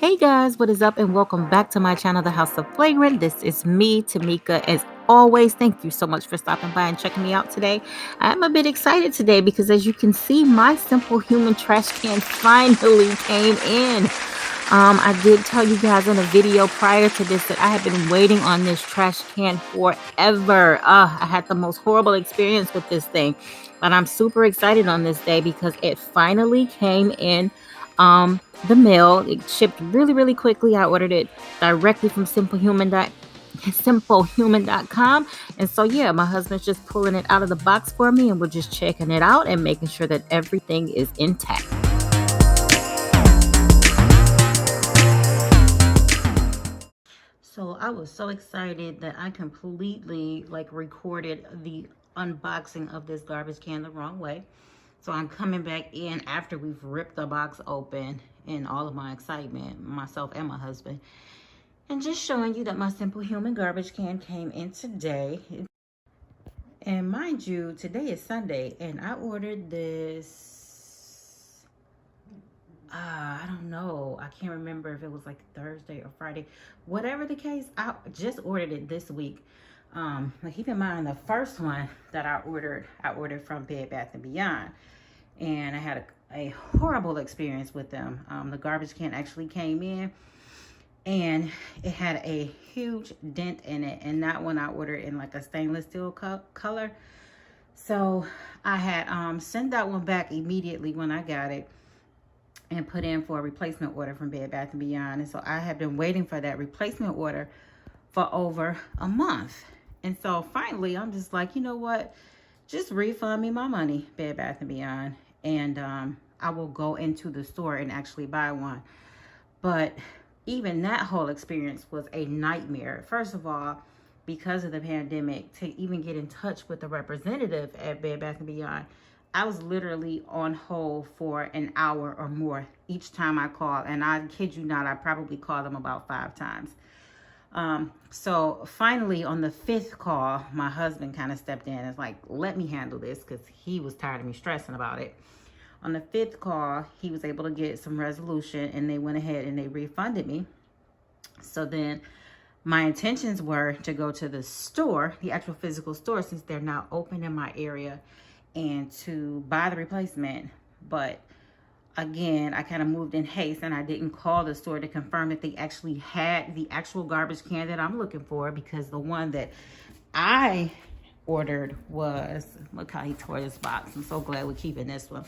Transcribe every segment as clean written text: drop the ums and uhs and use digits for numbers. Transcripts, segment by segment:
Hey guys, what is up? And welcome back to my channel, The House of Flagrant. This is me, Tamika. As always, thank you so much for stopping by and checking me out today. I'm a bit excited today because, as you can see, my Simple Human trash can finally came in. I did tell you guys in a video prior to this that I have been waiting on this trash can forever. I had the most horrible experience with this thing, but I'm super excited on this day because it finally came in. The mail. It shipped really, really quickly. I ordered it directly from simplehuman.com. And so yeah, my husband's just pulling it out of the box for me, and we're just checking it out and making sure that everything is intact. So I was so excited that I completely recorded the unboxing of this garbage can the wrong way. So I'm coming back in after we've ripped the box open in all of my excitement, myself and my husband, and just showing you that my Simple Human garbage can came in today. And mind you, today is Sunday, and I ordered this, I don't know. I can't remember if it was like Thursday or Friday. Whatever the case, I just ordered it this week. Keep in mind, the first one that I ordered from Bed Bath & Beyond. And I had a horrible experience with them. The garbage can actually came in and it had a huge dent in it, and that one I ordered in like a stainless steel color. So I had sent that one back immediately when I got it and put in for a replacement order from Bed Bath & Beyond. And so I have been waiting for that replacement order for over a month. And so finally I'm just like, you know what, just refund me my money, Bed Bath & Beyond, and I will go into the store and actually buy one. But even that whole experience was a nightmare. First of all, because of the pandemic, to even get in touch with the representative at Bed Bath & Beyond, I was literally on hold for an hour or more each time I called. And I kid you not, I probably called them about 5 times. So finally, on the 5th call, my husband kind of stepped in and was like, let me handle this, because he was tired of me stressing about it. On the 5th call, he was able to get some resolution, and they went ahead and they refunded me. So then my intentions were to go to the store, the actual physical store, since they're now open in my area, and to buy the replacement. But again, I kind of moved in haste, and I didn't call the store to confirm that they actually had the actual garbage can that I'm looking for, because the one that I ordered was, look how he tore this box. I'm so glad we're keeping this one.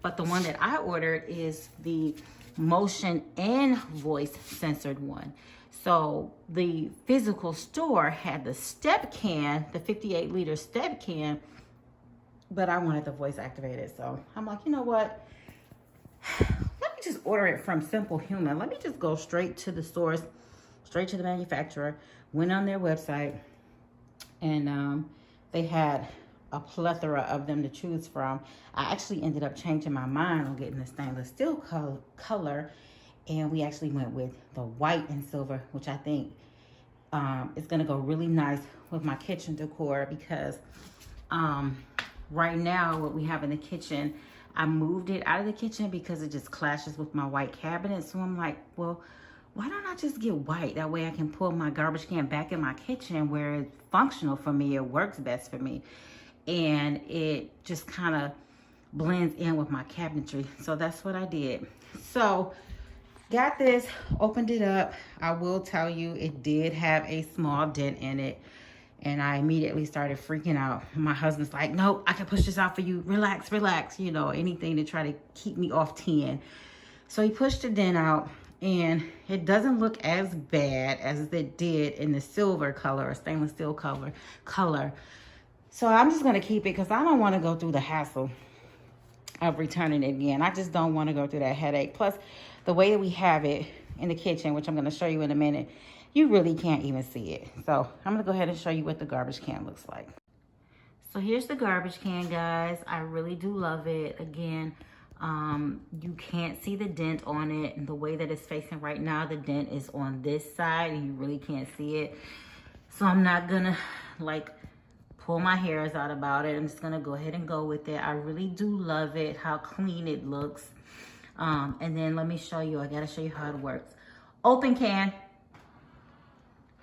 But the one that I ordered is the motion and voice censored one. So the physical store had the step can, the 58-liter step can, but I wanted the voice activated. So I'm like, you know what? Let me just order it from Simple Human. Let me just go straight to the stores, straight to the manufacturer. Went on their website, and they had a plethora of them to choose from. I actually ended up changing my mind on getting the stainless steel color, and we actually went with the white and silver, which I think is gonna go really nice with my kitchen decor, because right now what we have in the kitchen, I moved it out of the kitchen because it just clashes with my white cabinet. So I'm like, well, why don't I just get white? That way I can pull my garbage can back in my kitchen where it's functional for me. It works best for me. And it just kind of blends in with my cabinetry. So that's what I did. So got this, opened it up. I will tell you, it did have a small dent in it. And I immediately started freaking out. My husband's like, nope, I can push this out for you. Relax, relax. You know, anything to try to keep me off 10. So he pushed the dent out, and it doesn't look as bad as it did in the silver color or stainless steel color. So I'm just going to keep it because I don't want to go through the hassle of returning it again. I just don't want to go through that headache. Plus, the way that we have it in the kitchen, which I'm going to show you in a minute, you really can't even see it. So I'm going to go ahead and show you what the garbage can looks like. So here's the garbage can, guys. I really do love it. Again, you can't see the dent on it, and the way that it's facing right now, the dent is on this side and you really can't see it. So I'm not gonna pull my hairs out about it. I'm just gonna go ahead and go with it. I really do love it, how clean it looks. And then let me show you, I gotta show you how it works. open can.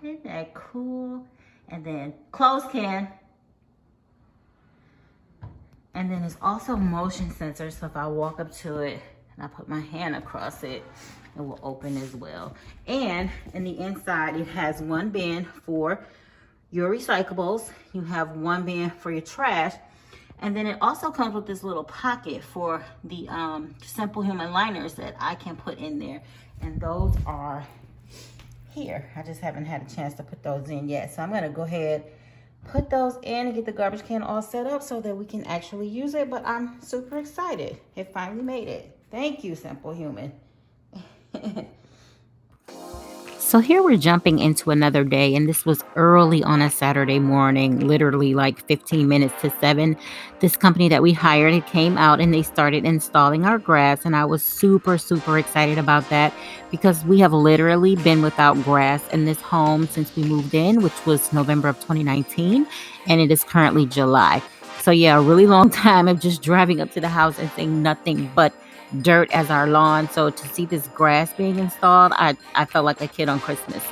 Isn't that cool? And then closed can. And then it's also motion sensor, so if I walk up to it and I put my hand across it, it will open as well. And in the inside, it has one bin for your recyclables. You have one bin for your trash. And then it also comes with this little pocket for the Simple Human liners that I can put in there. And those are here. I just haven't had a chance to put those in yet. So I'm gonna go ahead, put those in and get the garbage can all set up so that we can actually use it. But I'm super excited. It finally made it. Thank you, Simple Human. So here we're jumping into another day, and this was early on a Saturday morning, literally like 15 minutes to 7. This company that we hired, it came out and they started installing our grass, and I was super, super excited about that because we have literally been without grass in this home since we moved in, which was November of 2019, and it is currently July. So yeah, a really long time of just driving up to the house and seeing nothing but dirt as our lawn. So to see this grass being installed, I felt like a kid on Christmas.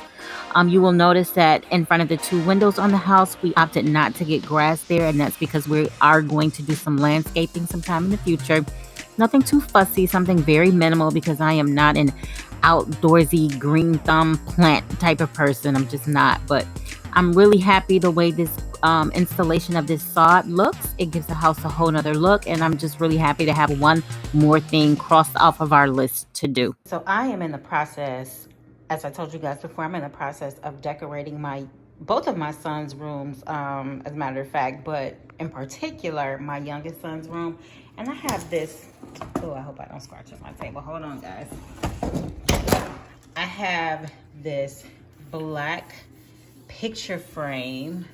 You will notice that in front of the 2 windows on the house, we opted not to get grass there, and that's because we are going to do some landscaping sometime in the future. Nothing too fussy, something very minimal, because I am not an outdoorsy green thumb plant type of person. I'm just not. But I'm really happy the way this installation of this sod looks. It gives the house a whole nother look, and I'm just really happy to have one more thing crossed off of our list to do. So I am in the process, as I told you guys before, I'm in the process of decorating both of my son's rooms, as a matter of fact, but in particular my youngest son's room. And I have this, oh, I hope I don't scratch up my table. Hold on, guys. I have this black picture frame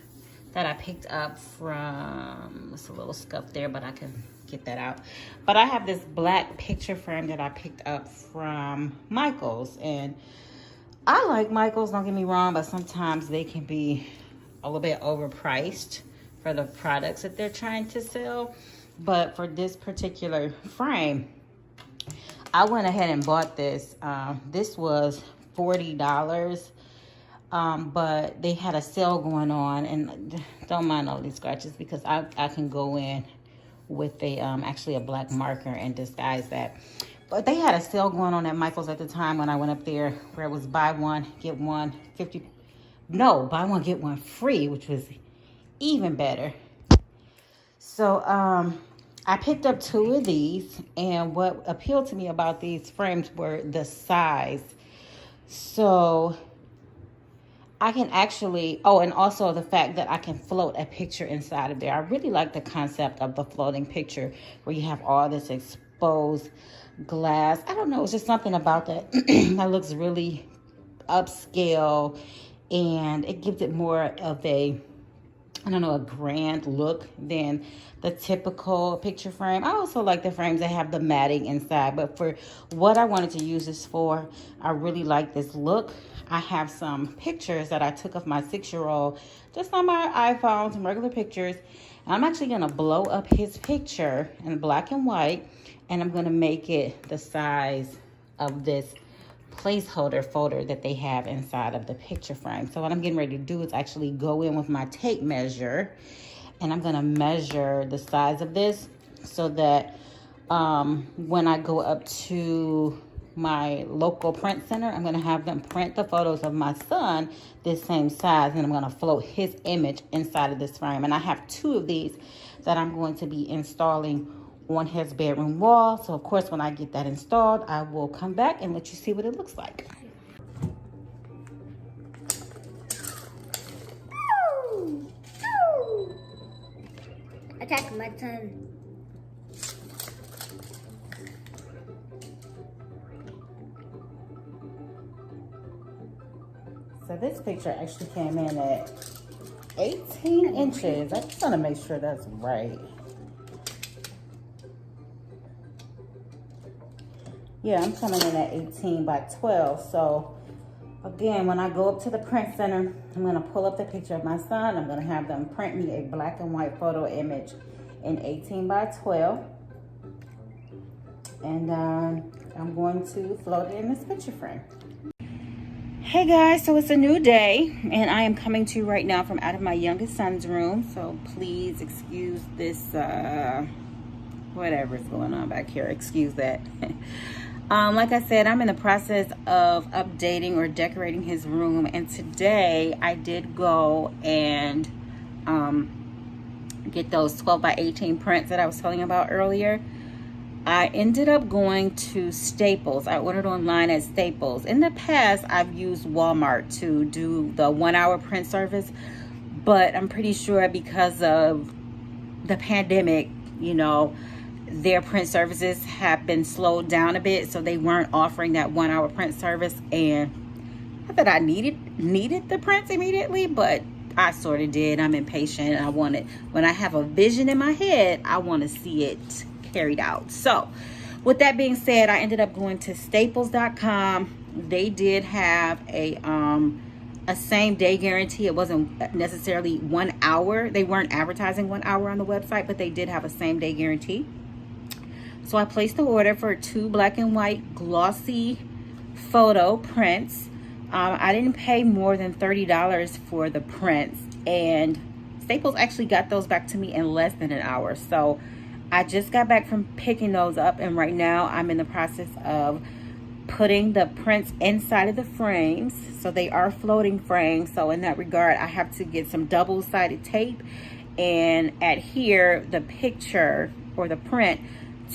that I picked up from, it's a little scuff there, but I can get that out. But I have this black picture frame that I picked up from Michael's, and I like Michael's, don't get me wrong, but sometimes they can be a little bit overpriced for the products that they're trying to sell. But for this particular frame, I went ahead and bought this. This was $40. But they had a sale going on, and don't mind all these scratches because I can go in with a actually a black marker and disguise that. But they had a sale going on at Michael's at the time when I went up there, where it was buy one get one buy one get one free, which was even better. So I picked up 2 of these, and what appealed to me about these frames were the size. So I can actually, oh, and also the fact that I can float a picture inside of there. I really like the concept of the floating picture where you have all this exposed glass. I don't know, it's just something about that that looks really upscale, and it gives it more of a, I don't know, a grand look than the typical picture frame. I also like the frames that have the matting inside, but for what I wanted to use this for, I really like this look. I have some pictures that I took of my 6-year-old just on my iPhone, some regular pictures. And I'm actually gonna blow up his picture in black and white, and I'm gonna make it the size of this placeholder folder that they have inside of the picture frame. So what I'm getting ready to do is actually go in with my tape measure, and I'm gonna measure the size of this so that when I go up to my local print center, I'm gonna have them print the photos of my son this same size, and I'm gonna float his image inside of this frame. And I have 2 of these that I'm going to be installing on his bedroom wall. So of course, when I get that installed, I will come back and let you see what it looks like. Attack my son. So this picture actually came in at 18 inches. I just want to make sure that's right. Yeah, I'm coming in at 18 by 12. So again, when I go up to the print center, I'm going to pull up the picture of my son. I'm going to have them print me a black and white photo image in 18 by 12. And I'm going to float it in this picture frame. Hey guys, so it's a new day and I am coming to you right now from out of my youngest son's room. So please excuse this, whatever's going on back here, excuse that. Like I said, I'm in the process of updating or decorating his room, and today I did go and get those 12 by 18 prints that I was telling you about earlier. I ended up going to Staples. I ordered online at Staples. In the past, I've used Walmart to do the 1 hour print service, but I'm pretty sure because of the pandemic, you know, their print services have been slowed down a bit, so they weren't offering that 1 hour print service. And not that I needed the prints immediately, but I sort of did. I'm impatient. I want it, when I have a vision in my head, I want to see it carried out. So with that being said, I ended up going to staples.com. They did have a same day guarantee. It wasn't necessarily 1 hour. They weren't advertising 1 hour on the website, but they did have a same day guarantee. So I placed the order for 2 black and white glossy photo prints. I didn't pay more than $30 for the prints, and Staples actually got those back to me in less than an hour. So I just got back from picking those up, and right now I'm in the process of putting the prints inside of the frames. So they are floating frames. So in that regard, I have to get some double-sided tape and adhere the picture or the print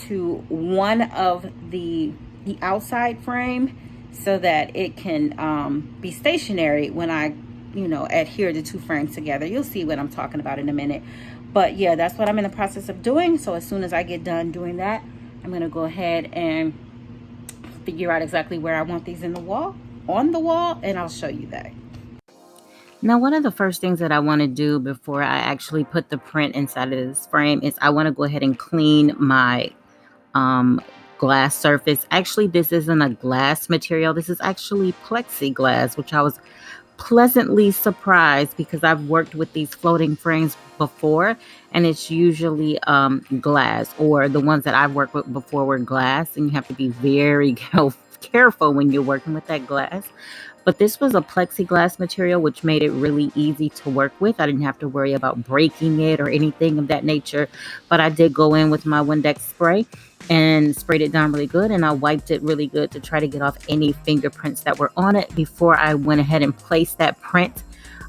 to one of the outside frame so that it can be stationary when I, you know, adhere the 2 frames together. You'll see what I'm talking about in a minute. But yeah, that's what I'm in the process of doing. So as soon as I get done doing that, I'm gonna go ahead and figure out exactly where I want these on the wall, and I'll show you that. Now, one of the first things that I want to do before I actually put the print inside of this frame is I want to go ahead and clean my glass surface. Actually, this isn't a glass material. This is actually plexiglass, which I was pleasantly surprised because I've worked with these floating frames before, and it's usually glass, or the ones that I've worked with before were glass, and you have to be very careful when you're working with that glass. But this was a plexiglass material, which made it really easy to work with. I didn't have to worry about breaking it or anything of that nature. But I did go in with my Windex spray and sprayed it down really good, and I wiped it really good to try to get off any fingerprints that were on it before I went ahead and placed that print.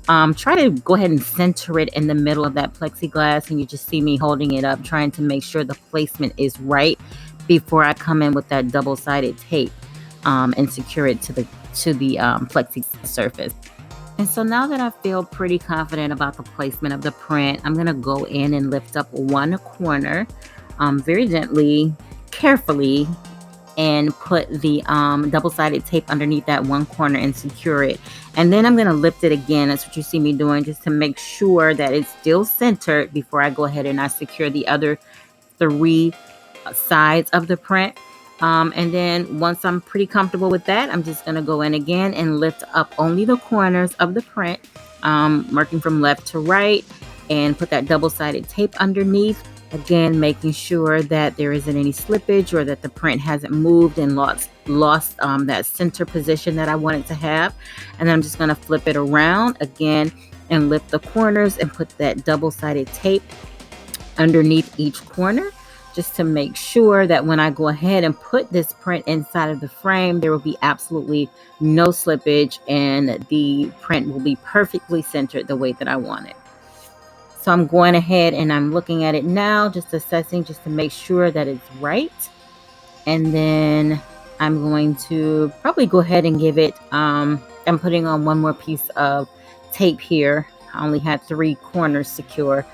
Try to go ahead and center it in the middle of that plexiglass, and you just see me holding it up, trying to make sure the placement is right before I come in with that double-sided tape and secure it to the plexiglass surface. And so now that I feel pretty confident about the placement of the print, I'm going to go in and lift up one corner very gently, carefully, and put the double-sided tape underneath that one corner and secure it. And then I'm going to lift it again. That's what you see me doing, just to make sure that it's still centered before I go ahead and I secure the other 3 sides of the print. And then once I'm pretty comfortable with that, I'm just going to go in again and lift up only the corners of the print, working from left to right, and put that double-sided tape underneath. Again, making sure that there isn't any slippage or that the print hasn't moved and lost that center position that I want it to have. And then I'm just going to flip it around again and lift the corners and put that double-sided tape underneath each corner, just to make sure that when I go ahead and put this print inside of the frame, there will be absolutely no slippage and the print will be perfectly centered the way that I want it. So I'm going ahead and I'm looking at it now, just assessing, just to make sure that it's right. And then I'm going to probably go ahead and give it, I'm putting on one more piece of tape here. I only had 3 corners secure.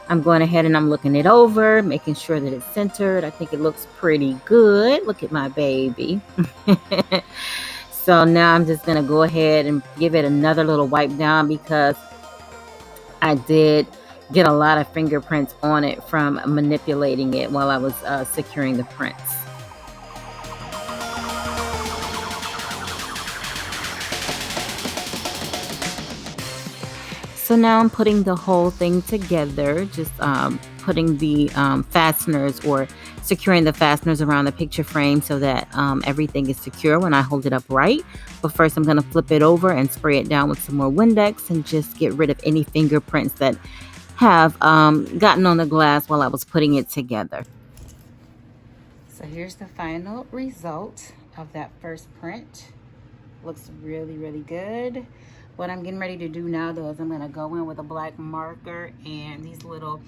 I'm going ahead and I'm looking it over, making sure that it's centered. I think it looks pretty good. Look at my baby. So now I'm just going to go ahead and give it another little wipe down, because I did get a lot of fingerprints on it from manipulating it while I was securing the prints. So now I'm putting the whole thing together, just putting the fasteners or securing the fasteners around the picture frame so that everything is secure when I hold it up right. But first I'm going to flip it over and spray it down with some more Windex and just get rid of any fingerprints that have gotten on the glass while I was putting it together. So here's the final result of that first print. Looks really, really good. What I'm getting ready to do now though is I'm going to go in with a black marker, and these little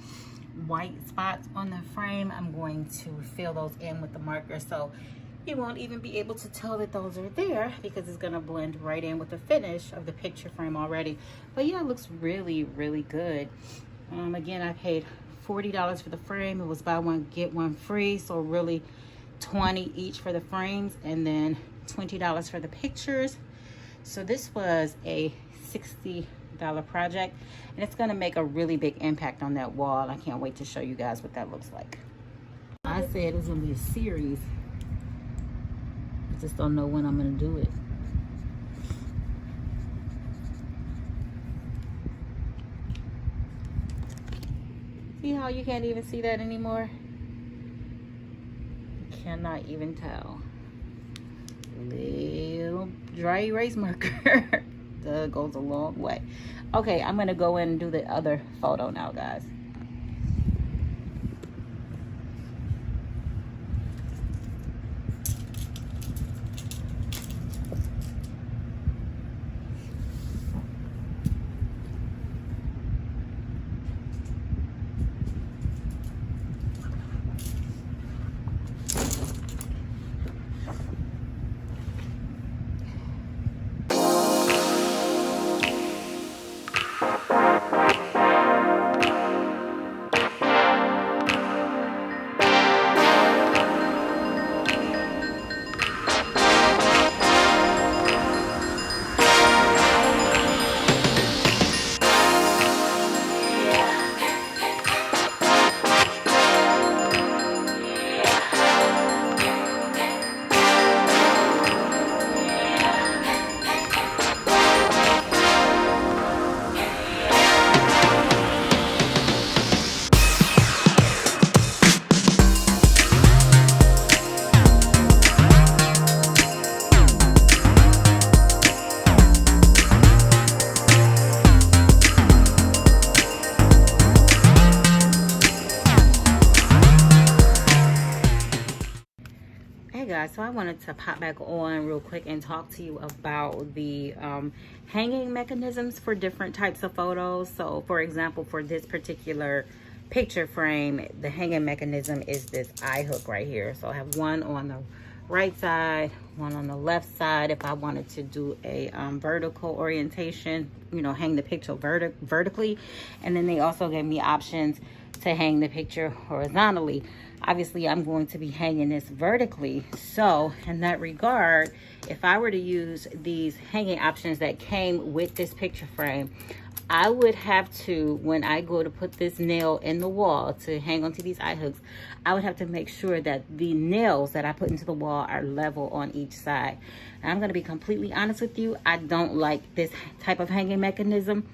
white spots on the frame, I'm going to fill those in with the marker so you won't even be able to tell that those are there, because it's going to blend right in with the finish of the picture frame already. But yeah, it looks really, really good. Again, I paid $40 for the frame. It was buy one get one free, so really $20 each for the frames and then $20 for the pictures. So this was a $60 project, and it's going to make a really big impact on that wall. I can't wait to show you guys what that looks like. I said it was going to be a series. I just don't know when I'm going to do it. See how you can't even see that anymore? You cannot even tell. Little dry erase marker that goes a long way. Okay, I'm gonna go in and do the other photo now, guys. Guys, so I wanted to pop back on real quick and talk to you about the hanging mechanisms for different types of photos. So for example, for this particular picture frame, the hanging mechanism is this eye hook right here. So I have one on the right side, one on the left side if I wanted to do a vertical orientation, you know, hang the picture vertically. And then they also gave me options to hang the picture horizontally. Obviously, I'm going to be hanging this vertically. So in that regard, if I were to use these hanging options that came with this picture frame, I would have to, when I go to put this nail in the wall to hang onto these eye hooks, I would have to make sure that the nails that I put into the wall are level on each side. And I'm going to be completely honest with you, I don't like this type of hanging mechanism.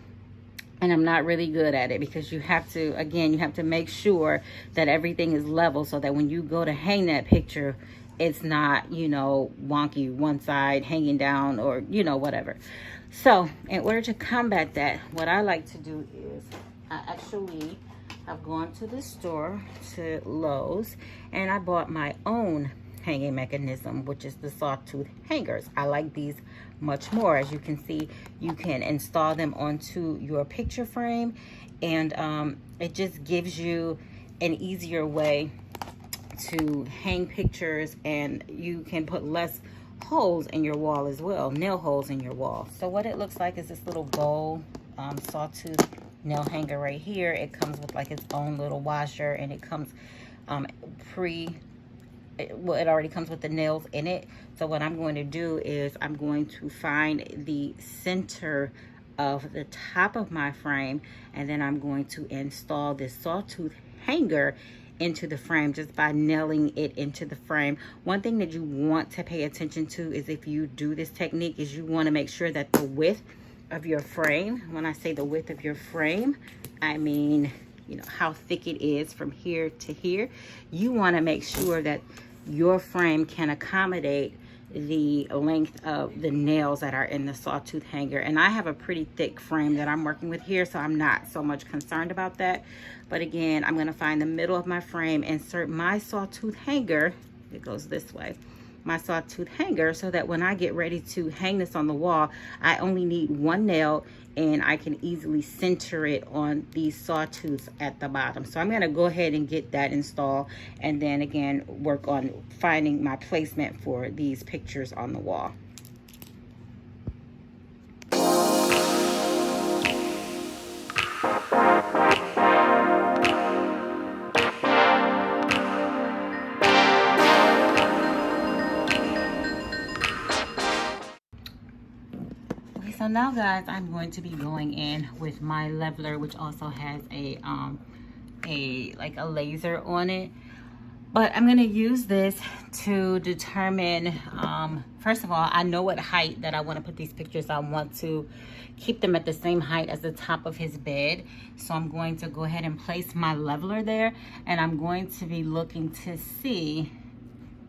And I'm not really good at it, because you have to, again, you have to make sure that everything is level so that when you go to hang that picture, it's not, you know, wonky one side hanging down or, you know, whatever. So in order to combat that, what I like to do is I actually have gone to the store, to Lowe's, and I bought my own hanging mechanism, which is the sawtooth hangers. I like these much more. As you can see, you can install them onto your picture frame, and it just gives you an easier way to hang pictures, and you can put less holes in your wall as well, nail holes in your wall. So what it looks like is this little gold sawtooth nail hanger right here. It comes with like its own little washer, and it comes well, it already comes with the nails in it. So what I'm going to do is I'm going to find the center of the top of my frame, and then I'm going to install this sawtooth hanger into the frame just by nailing it into the frame. One thing that you want to pay attention to is, if you do this technique, is you want to make sure that the width of your frame, when I say the width of your frame, I mean you know, how thick it is from here to here. You want to make sure that your frame can accommodate the length of the nails that are in the sawtooth hanger. And I have a pretty thick frame that I'm working with here, so I'm not so much concerned about that. But again, I'm going to find the middle of my frame, insert my sawtooth hanger. It goes this way, my sawtooth hanger, so that when I get ready to hang this on the wall, I only need one nail and I can easily center it on these sawtooths at the bottom. So I'm going to go ahead and get that installed, and then again work on finding my placement for these pictures on the wall. So now guys, I'm going to be going in with my leveler, which also has a laser on it. But I'm going to use this to determine, first of all, I know what height that I want to put these pictures. I want to keep them at the same height as the top of his bed. So I'm going to go ahead and place my leveler there, and I'm going to be looking to see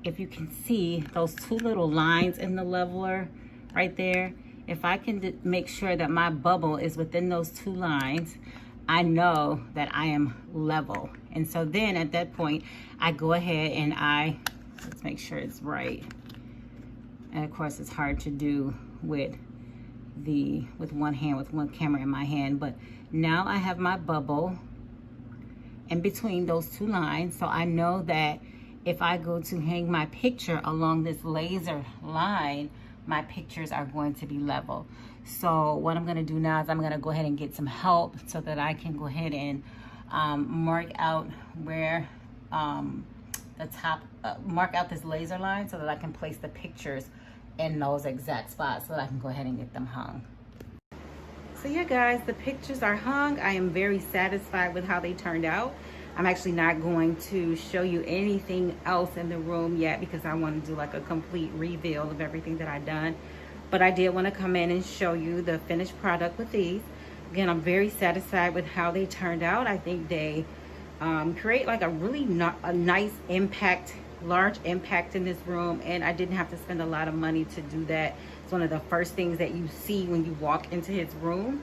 if you can see those two little lines in the leveler right there. If I can make sure that my bubble is within those two lines, I know that I am level. And so then at that point, I go ahead and let's make sure it's right. And of course, it's hard to do with one hand, with one camera in my hand. But now I have my bubble in between those two lines. So I know that if I go to hang my picture along this laser line, my pictures are going to be level. So what I'm going to do now is I'm going to go ahead and get some help so that I can go ahead and mark out where mark out this laser line so that I can place the pictures in those exact spots so that I can go ahead and get them hung. So yeah guys, the pictures are hung. I am very satisfied with how they turned out. I'm actually not going to show you anything else in the room yet because I want to do like a complete reveal of everything that I've done. But I did want to come in and show you the finished product with these. Again, I'm very satisfied with how they turned out. I think they create like a really nice impact, large impact in this room, and I didn't have to spend a lot of money to do that. It's one of the first things that you see when you walk into his room.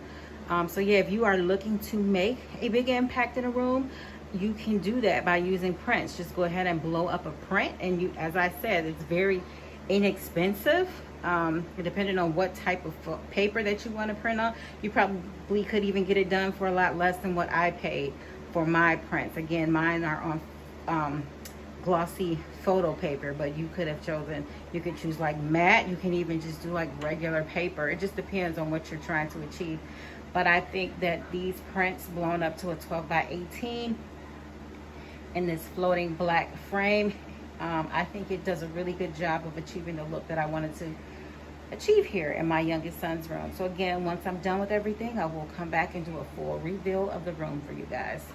So yeah, if you are looking to make a big impact in a room, you can do that by using prints. Just go ahead and blow up a print, and you, as I said, it's very inexpensive. Depending on what type of paper that you want to print on, you probably could even get it done for a lot less than what I paid for my prints. Again, mine are on glossy photo paper, but you could have chosen, you could choose like matte, you can even just do like regular paper. It just depends on what you're trying to achieve. But I think that these prints blown up to a 12 by 18 in this floating black frame, I think it does a really good job of achieving the look that I wanted to achieve here in my youngest son's room. So again, once I'm done with everything, I will come back and do a full reveal of the room for you guys.